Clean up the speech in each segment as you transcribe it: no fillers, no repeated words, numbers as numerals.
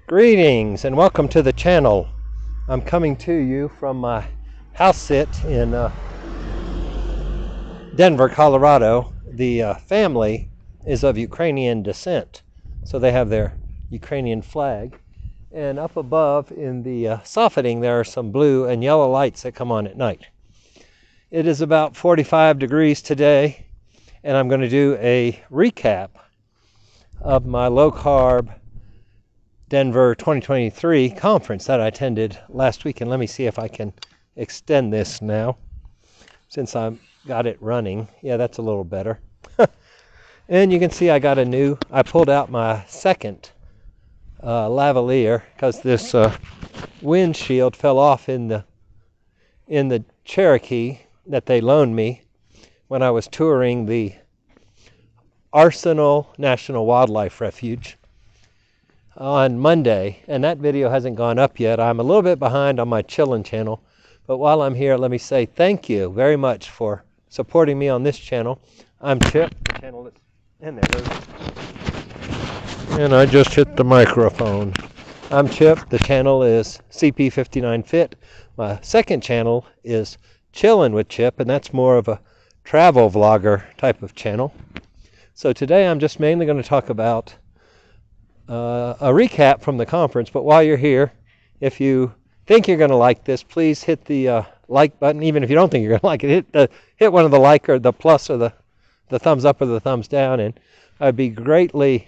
Greetings and welcome to the channel. I'm coming to you from my house sit in Denver, Colorado. The family is of Ukrainian descent, so they have their Ukrainian flag. And up above in the soffitting there are some blue and yellow lights that come on at night. It is about 45 degrees today, and I'm going to do a recap of my low-carb Denver 2023 conference that I attended last week. And let me see if I can extend this now since I've got it running. Yeah, that's a little better. And you can see I pulled out my second lavalier because this windshield fell off in the Cherokee that they loaned me when I was touring the Arsenal National Wildlife Refuge on Monday, and that video hasn't gone up yet. I'm a little bit behind on my chillin' channel, but while I'm here, let me say thank you very much for supporting me on this channel. I'm Chip. The channel is, and there goes. And I just hit the microphone. I'm Chip. The channel is CP59Fit. My second channel is Chillin' with Chip, and that's more of a travel vlogger type of channel. So today I'm just mainly going to talk about a recap from the conference, but while you're here, if you think you're going to like this, please hit the like button. Even if you don't think you're going to like it, hit one of the like or the plus or the thumbs up or the thumbs down, and I'd be greatly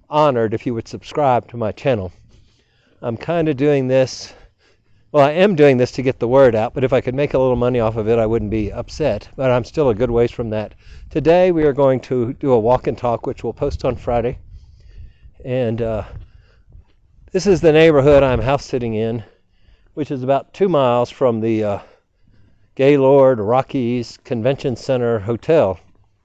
honored if you would subscribe to my channel. I'm kind of doing this, well, I am doing this to get the word out, but if I could make a little money off of it, I wouldn't be upset, but I'm still a good ways from that. Today we are going to do a walk and talk, which we'll post on Friday. And this is the neighborhood I'm house sitting in, which is about 2 miles from the Gaylord Rockies Convention Center Hotel.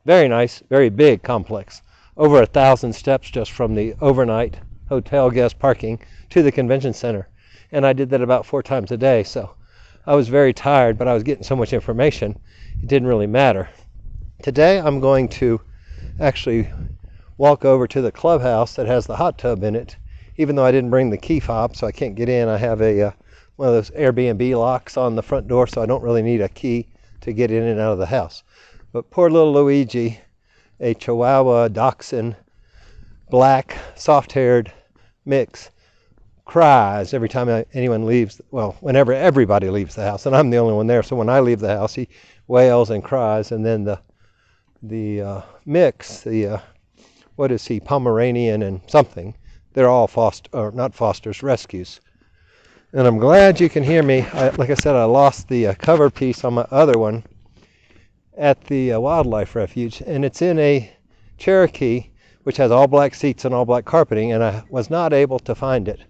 Very nice, very big complex. Over 1,000 steps just from the overnight hotel guest parking to the convention center. And I did that about 4 times a day, so I was very tired, but I was getting so much information, it didn't really matter. Today I'm going to actually walk over to the clubhouse that has the hot tub in it. Even though I didn't bring the key fob, so I can't get in, I have a one of those Airbnb locks on the front door, so I don't really need a key to get in and out of the house. But poor little Luigi, a Chihuahua Dachshund, black, soft-haired mix, cries every time anyone leaves, well, whenever everybody leaves the house, and I'm the only one there, so when I leave the house, he wails and cries. And then the mix, what is he, Pomeranian and something, they're all not fosters, rescues. And I'm glad you can hear me. Like I said, I lost the cover piece on my other one at the wildlife refuge, and it's in a Cherokee, which has all black seats and all black carpeting, and I was not able to find it.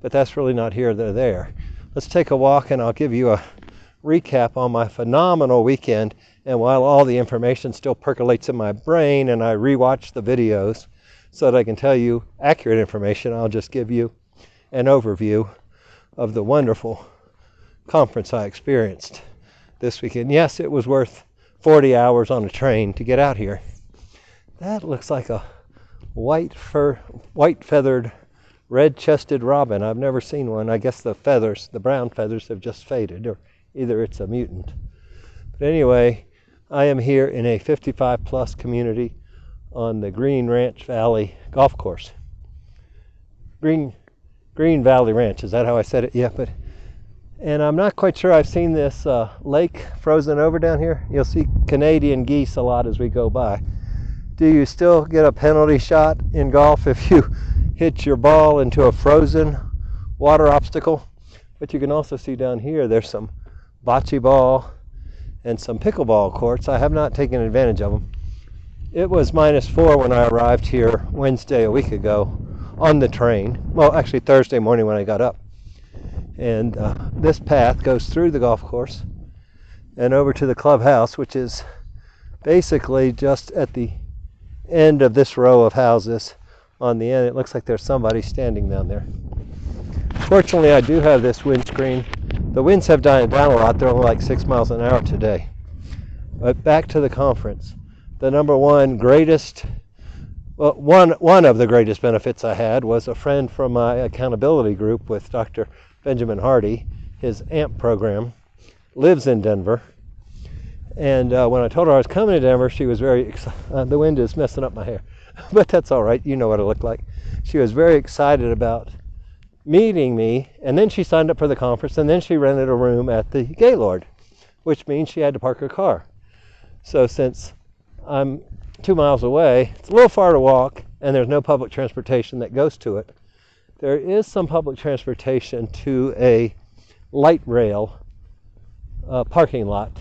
But that's really not here, they're there. Let's take a walk, and I'll give you a recap on my phenomenal weekend. And while all the information still percolates in my brain and I rewatch the videos so that I can tell you accurate information, I'll just give you an overview of the wonderful conference I experienced this weekend. Yes, it was worth 40 hours on a train to get out here. That looks like a white-feathered, red-chested robin. I've never seen one. I guess the brown feathers have just faded, or either it's a mutant. But anyway, I am here in a 55-plus community on the Green Ranch Valley golf course. Green Valley Ranch, is that how I said it? Yeah, and I'm not quite sure I've seen this lake frozen over down here. You'll see Canadian geese a lot as we go by. Do you still get a penalty shot in golf if you hit your ball into a frozen water obstacle? But you can also see down here there's some bocce ball and some pickleball courts. I have not taken advantage of them. It was -4 when I arrived here Wednesday a week ago on the train. Well, actually Thursday morning when I got up. And this path goes through the golf course and over to the clubhouse, which is basically just at the end of this row of houses. On the end, it looks like there's somebody standing down there. Fortunately, I do have this windscreen. The winds have died down a lot. They're only like 6 miles an hour today. But back to the conference. The number one greatest Well, one of the greatest benefits I had was a friend from my accountability group with Dr. Benjamin Hardy. His AMP program lives in Denver. And when I told her I was coming to Denver, she was very excited. The wind is messing up my hair, but that's all right. You know what it looked like. She was very excited about meeting me, and then she signed up for the conference, and then she rented a room at the Gaylord, which means she had to park her car. So since I'm 2 miles away, it's a little far to walk, and there's no public transportation that goes to it. There is some public transportation to a light rail parking lot.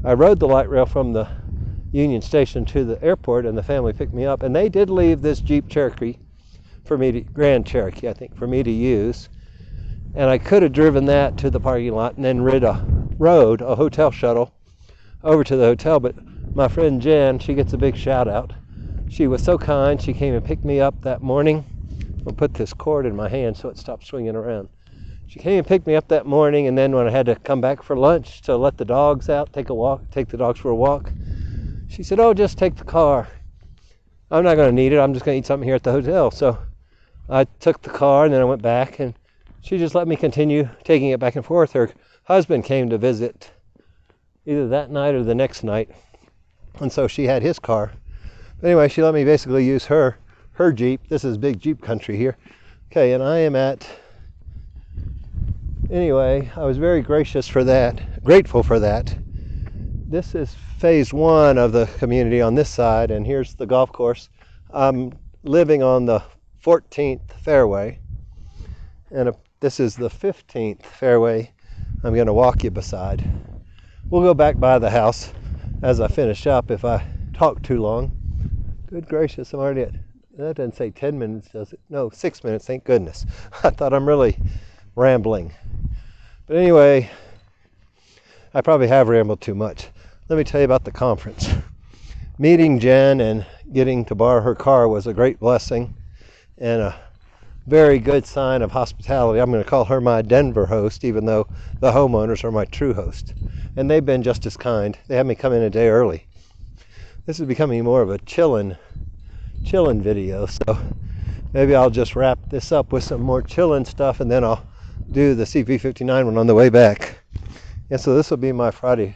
I rode the light rail from the Union Station to the airport, and the family picked me up, and they did leave this Jeep Cherokee for me to, Grand Cherokee, I think, for me to use. And I could have driven that to the parking lot and then rode a hotel shuttle over to the hotel, but my friend Jen, she gets a big shout out. She was so kind. She came and picked me up that morning. I'll put this cord in my hand so it stops swinging around. She came and picked me up that morning, and then when I had to come back for lunch to let the dogs out, take the dogs for a walk, she said, "Oh, just take the car. I'm not going to need it. I'm just going to eat something here at the hotel." So I took the car, and then I went back, and she just let me continue taking it back and forth. Her husband came to visit either that night or the next night, and so she had his car. But anyway, she let me basically use her Jeep. This is big Jeep country here. Okay, and I am at... Anyway, I was very grateful for that. This is phase one of the community on this side, and here's the golf course. I'm living on the 14th fairway, and this is the 15th fairway I'm going to walk you beside. We'll go back by the house as I finish up if I talk too long. Good gracious, I'm already at, that doesn't say 10 minutes, does it? No, 6 minutes, thank goodness. I thought I'm really rambling. But anyway, I probably have rambled too much. Let me tell you about the conference. Meeting Jen and getting to borrow her car was a great blessing and a very good sign of hospitality. I'm going to call her my Denver host, even though the homeowners are my true host. And they've been just as kind. They had me come in a day early. This is becoming more of a chillin' video, so maybe I'll just wrap this up with some more chillin' stuff, and then I'll do the CP59 one on the way back. And so this will be my Friday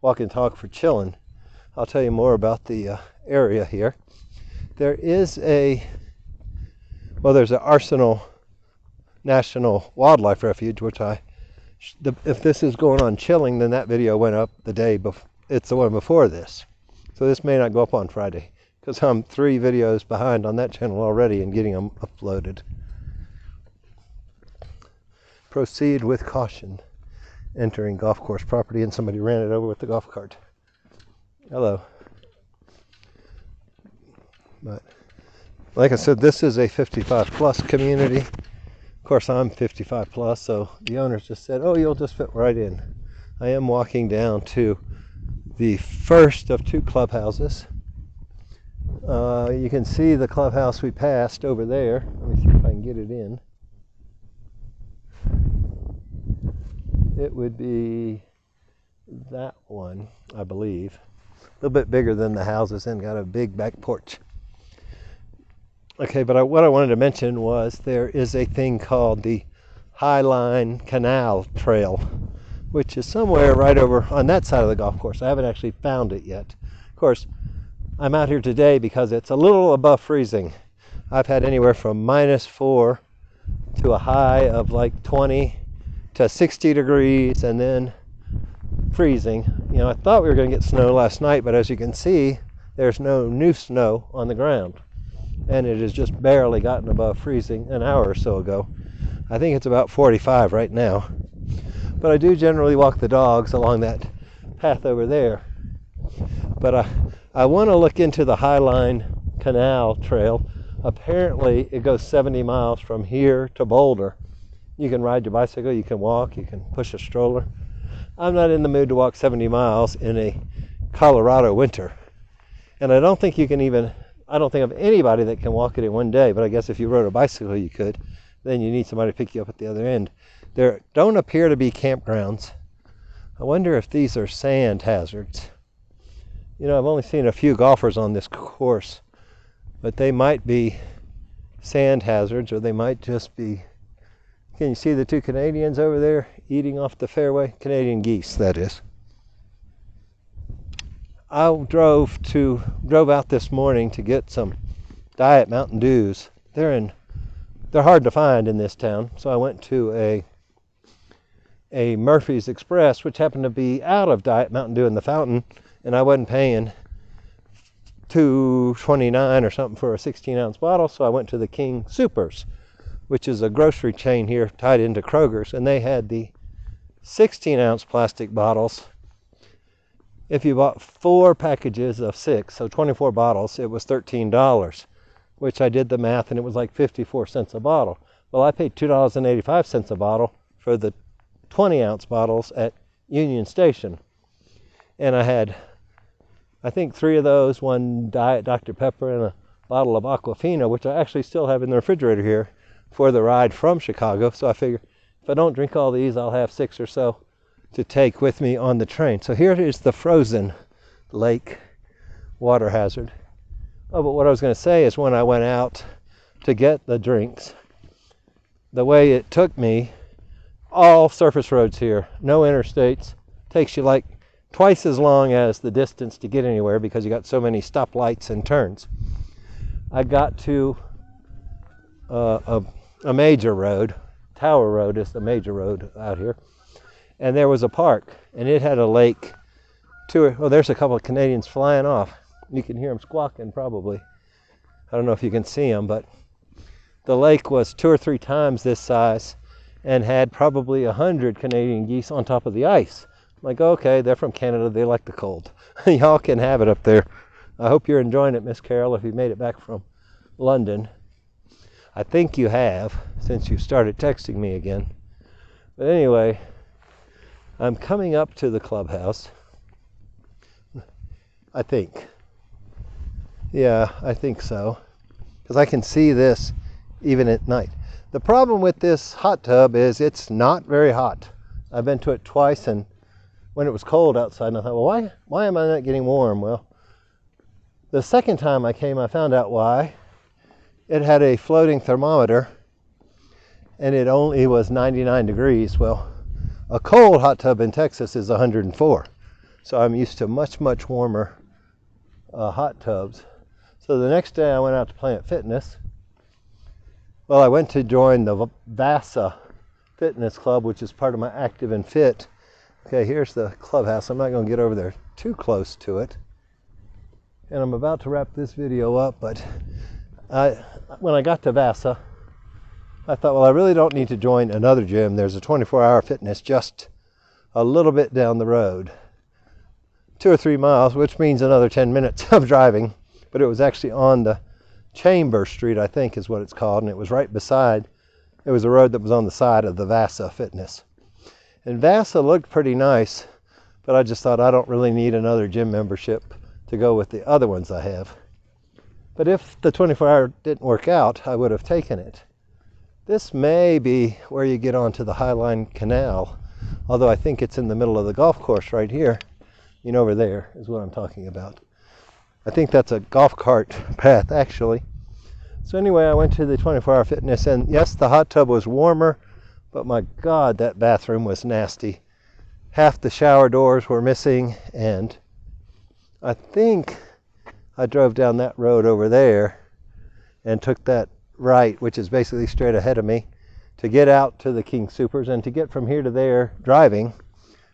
walk and talk for chillin'. I'll tell you more about the area here. There's an Arsenal National Wildlife Refuge, which if this is going on chilling, then that video went up the day before. It's the one before this. So this may not go up on Friday, because I'm 3 videos behind on that channel already and getting them uploaded. Proceed with caution. Entering golf course property, and somebody ran it over with the golf cart. Hello. But like I said, this is a 55 plus community. Of course, I'm 55 plus, so the owners just said, "Oh, you'll just fit right in." I am walking down to the first of 2 clubhouses. You can see the clubhouse we passed over there. Let me see if I can get it in. It would be that one, I believe. A little bit bigger than the houses and got a big back porch. Okay, but what I wanted to mention was there is a thing called the Highline Canal Trail, which is somewhere right over on that side of the golf course. I haven't actually found it yet. Of course, I'm out here today because it's a little above freezing. I've had anywhere from -4 to a high of like 20 to 60 degrees, and then freezing. You know, I thought we were going to get snow last night, but as you can see, there's no new snow on the ground, and it has just barely gotten above freezing an hour or so ago. I think it's about 45 right now, but I do generally walk the dogs along that path over there. But I want to look into the Highline Canal Trail. Apparently it goes 70 miles from here to Boulder. You can ride your bicycle, you can walk, you can push a stroller. I'm not in the mood to walk 70 miles in a Colorado winter. And I don't think of anybody that can walk it in one day, but I guess if you rode a bicycle you could. Then you need somebody to pick you up at the other end. There don't appear to be campgrounds. I wonder if these are sand hazards. You know, I've only seen a few golfers on this course, but they might be sand hazards, or they might just be. Can you see the two Canadians over there eating off the fairway? Canadian geese, that is. I drove out this morning to get some Diet Mountain Dews. They're hard to find in this town, so I went to a Murphy's Express, which happened to be out of Diet Mountain Dew in the fountain, and I wasn't paying $2.29 or something for a 16-ounce bottle, so I went to the King Soopers, which is a grocery chain here tied into Kroger's, and they had the 16-ounce plastic bottles. If you bought 4 packages of 6, so 24 bottles, it was $13, which I did the math, and it was like 54 cents a bottle. Well, I paid $2.85 a bottle for the 20-ounce bottles at Union Station. And I had, I think, 3 of those, 1 Diet Dr. Pepper and a bottle of Aquafina, which I actually still have in the refrigerator here for the ride from Chicago. So I figure if I don't drink all these, I'll have 6 or so to take with me on the train. So here is the frozen lake water hazard. Oh, but what I was going to say is when I went out to get the drinks, the way it took me, all surface roads here, no interstates, takes you like twice as long as the distance to get anywhere because you got so many stoplights and turns. I got to a major road. Tower Road is the major road out here. And there was a park, and it had a lake. There's a couple of Canadians flying off. You can hear them squawking probably. I don't know if you can see them, but the lake was 2 or 3 times this size and had probably 100 Canadian geese on top of the ice. I'm like, okay, they're from Canada. They like the cold. Y'all can have it up there. I hope you're enjoying it, Miss Carol, if you made it back from London. I think you have, since you started texting me again. But anyway, I'm coming up to the clubhouse. I think. Yeah, I think so. Because I can see this even at night. The problem with this hot tub is it's not very hot. I've been to it twice, and when it was cold outside, and I thought, well, why am I not getting warm? Well, the second time I came, I found out why. It had a floating thermometer, and it only was 99 degrees. Well, a cold hot tub in Texas is 104. So I'm used to much, much warmer hot tubs. So the next day I went out to Planet Fitness. Well, I went to join the VASA Fitness Club, which is part of my Active and Fit. Okay, here's the clubhouse. I'm not going to get over there too close to it. And I'm about to wrap this video up, but when I got to VASA, I thought, well, I really don't need to join another gym. There's a 24-hour fitness just a little bit down the road. 2 or 3 miles, which means another 10 minutes of driving. But it was actually on the Chamber Street, I think is what it's called, and it was right beside. It was a road that was on the side of the VASA Fitness. And VASA looked pretty nice, but I just thought I don't really need another gym membership to go with the other ones I have. But if the 24-hour didn't work out, I would have taken it. This may be where you get onto the Highline Canal, although I think it's in the middle of the golf course right here. You know, over there is what I'm talking about. I think that's a golf cart path, actually. So anyway, I went to the 24-hour fitness, and yes, the hot tub was warmer, but my God, that bathroom was nasty. Half the shower doors were missing, and I think I drove down that road over there and took that right, which is basically straight ahead of me, to get out to the King Soopers, and to get from here to there driving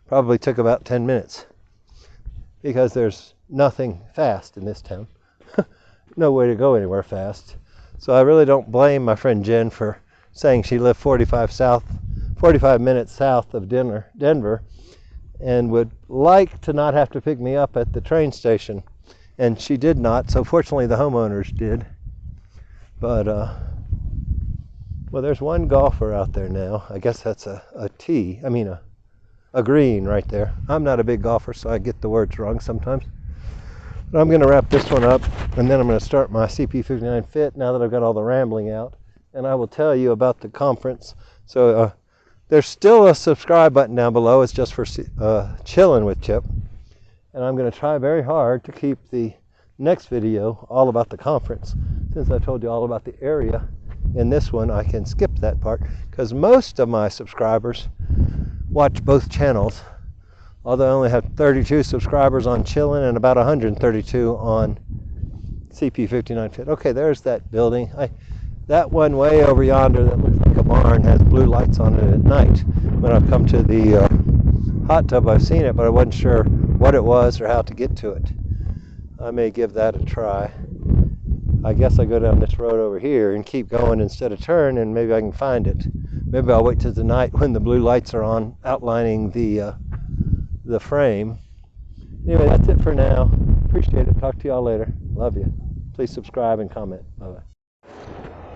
probably took about 10 minutes because there's nothing fast in this town. No way to go anywhere fast. So I really don't blame my friend Jen for saying she lived 45 minutes south of Denver and would like to not have to pick me up at the train station. And she did not, so fortunately the homeowners did. But, well, there's one golfer out there now. I guess that's a green right there. I'm not a big golfer, so I get the words wrong sometimes. But I'm going to wrap this one up, and then I'm going to start my CP59 Fit now that I've got all the rambling out. And I will tell you about the conference. So there's still a subscribe button down below. It's just for chilling with Chip. And I'm going to try very hard to keep the next video all about the conference. Since I told you all about the area, in this one I can skip that part because most of my subscribers watch both channels, although I only have 32 subscribers on Chillin' and about 132 on CP59Fit. Okay, there's that building. That one way over yonder that looks like a barn has blue lights on it at night. When I've come to the hot tub, I've seen it, but I wasn't sure what it was or how to get to it. I may give that a try. I guess I go down this road over here and keep going instead of turn, and maybe I can find it. Maybe I'll wait till the night when the blue lights are on, outlining the frame. Anyway, that's it for now. Appreciate it. Talk to y'all later. Love you. Please subscribe and comment. Bye-bye.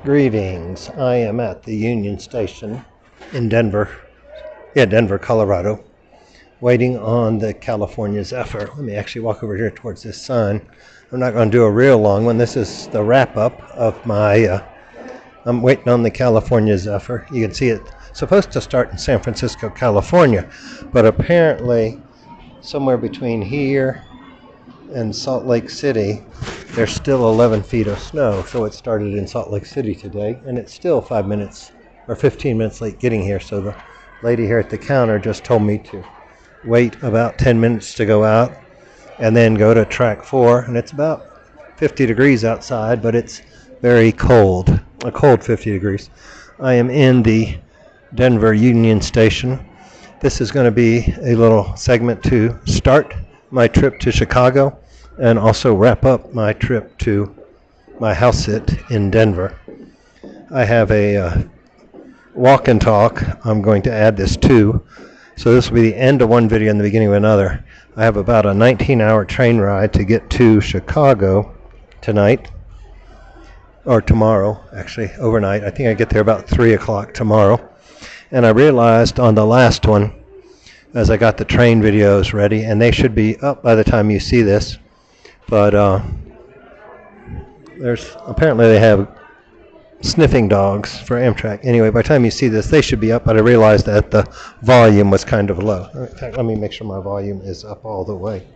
Greetings. I am at the Union Station in Denver, Colorado, waiting on the California Zephyr. Let me actually walk over here towards this sign. I'm not going to do a real long one. This is the wrap-up of my, I'm waiting on the California Zephyr. You can see it's supposed to start in San Francisco, California, but apparently somewhere between here and Salt Lake City, there's still 11 feet of snow. So it started in Salt Lake City today, and it's still 5 minutes or 15 minutes late getting here. So the lady here at the counter just told me to wait about 10 minutes to go out and then go to track 4. And it's about 50 degrees outside, but it's very cold, a cold 50 degrees. I am in the Denver Union Station. This is going to be a little segment to start my trip to Chicago and also wrap up my trip to my Housesit in Denver. I have a walk and talk I'm going to add this to. So this will be the end of one video and the beginning of another. I have about a 19-hour train ride to get to Chicago tonight, or tomorrow, actually, overnight. I think I get there about 3 o'clock tomorrow. And I realized on the last one, as I got the train videos ready, and they should be up by the time you see this, but apparently they have sniffing dogs for Amtrak. Anyway, by the time you see this, they should be up, but I realized that the volume was kind of low. In fact, let me make sure my volume is up all the way.